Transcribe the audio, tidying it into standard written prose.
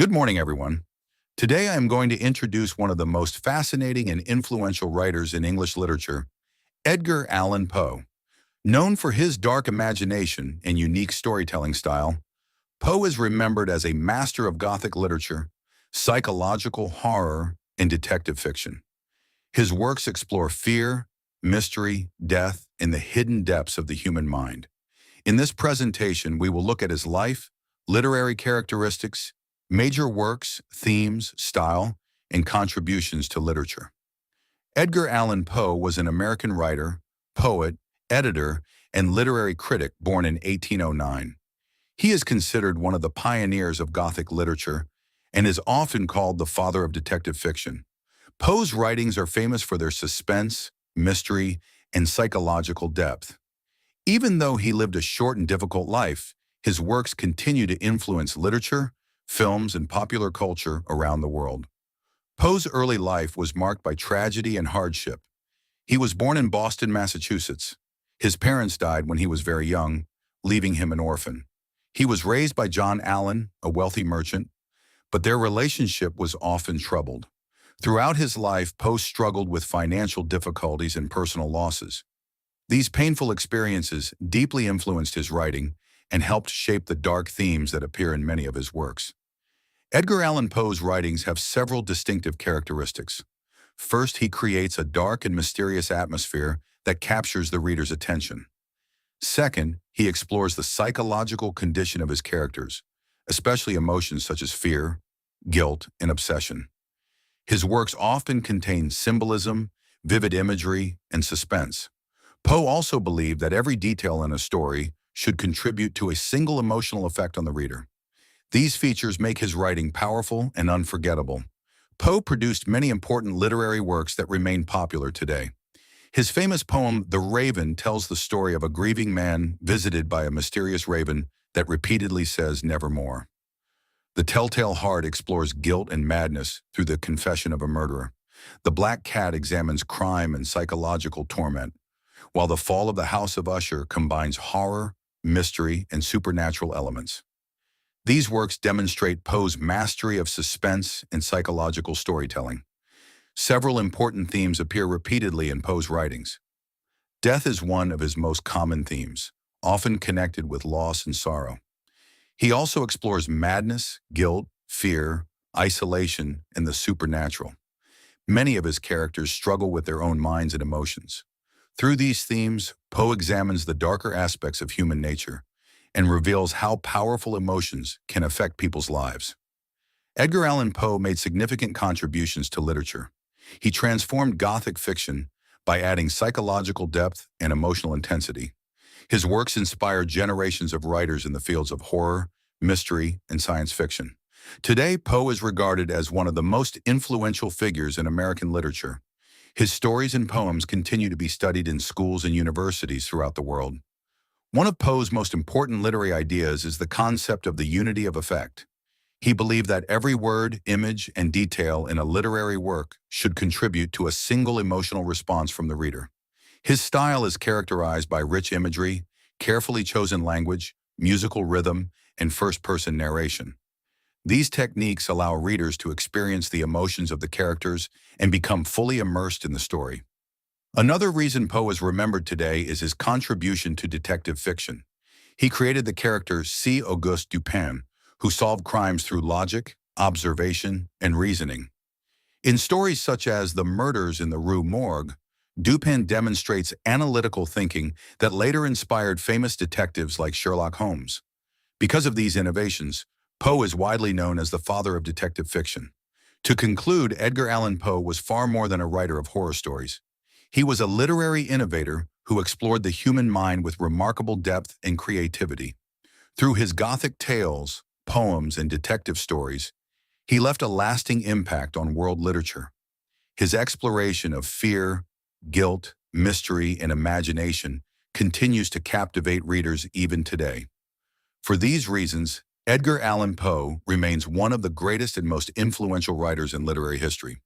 Good morning, everyone. Today I am going to introduce one of the most fascinating and influential writers in English literature, Edgar Allan Poe. Known for his dark imagination and unique storytelling style, Poe is remembered as a master of Gothic literature, psychological horror, and detective fiction. His works explore fear, mystery, death, and the hidden depths of the human mind. In this presentation, we will look at his life, literary characteristics, major works, themes, style, and contributions to literature. Edgar Allan Poe was an American writer, poet, editor, and literary critic born in 1809. He is considered one of the pioneers of Gothic literature and is often called the father of detective fiction. Poe's writings are famous for their suspense, mystery, and psychological depth. Even though he lived a short and difficult life, his works continue to influence literature, films, and popular culture around the world. Poe's early life was marked by tragedy and hardship. He was born in Boston, Massachusetts. His parents died when he was very young, leaving him an orphan. He was raised by John Allan, a wealthy merchant, but their relationship was often troubled. Throughout his life, Poe struggled with financial difficulties and personal losses. These painful experiences deeply influenced his writing and helped shape the dark themes that appear in many of his works. Edgar Allan Poe's writings have several distinctive characteristics. First, he creates a dark and mysterious atmosphere that captures the reader's attention. Second, he explores the psychological condition of his characters, especially emotions such as fear, guilt, and obsession. His works often contain symbolism, vivid imagery, and suspense. Poe also believed that every detail in a story should contribute to a single emotional effect on the reader. These features make his writing powerful and unforgettable. Poe produced many important literary works that remain popular today. His famous poem, The Raven, tells the story of a grieving man visited by a mysterious raven that repeatedly says nevermore. The Telltale Heart explores guilt and madness through the confession of a murderer. The Black Cat examines crime and psychological torment, while The Fall of the House of Usher combines horror, mystery, and supernatural elements. These works demonstrate Poe's mastery of suspense and psychological storytelling. Several important themes appear repeatedly in Poe's writings. Death is one of his most common themes, often connected with loss and sorrow. He also explores madness, guilt, fear, isolation, and the supernatural. Many of his characters struggle with their own minds and emotions. Through these themes, Poe examines the darker aspects of human nature and reveals how powerful emotions can affect people's lives. Edgar Allan Poe made significant contributions to literature. He transformed Gothic fiction by adding psychological depth and emotional intensity. His works inspired generations of writers in the fields of horror, mystery, and science fiction. Today, Poe is regarded as one of the most influential figures in American literature. His stories and poems continue to be studied in schools and universities throughout the world. One of Poe's most important literary ideas is the concept of the unity of effect. He believed that every word, image, and detail in a literary work should contribute to a single emotional response from the reader. His style is characterized by rich imagery, carefully chosen language, musical rhythm, and first-person narration. These techniques allow readers to experience the emotions of the characters and become fully immersed in the story. Another reason Poe is remembered today is his contribution to detective fiction. He created the character C. Auguste Dupin, who solved crimes through logic, observation, and reasoning. In stories such as The Murders in the Rue Morgue, Dupin demonstrates analytical thinking that later inspired famous detectives like Sherlock Holmes. Because of these innovations, Poe is widely known as the father of detective fiction. To conclude, Edgar Allan Poe was far more than a writer of horror stories. He was a literary innovator who explored the human mind with remarkable depth and creativity. Through his Gothic tales, poems, and detective stories, he left a lasting impact on world literature. His exploration of fear, guilt, mystery, and imagination continues to captivate readers even today. For these reasons, Edgar Allan Poe remains one of the greatest and most influential writers in literary history.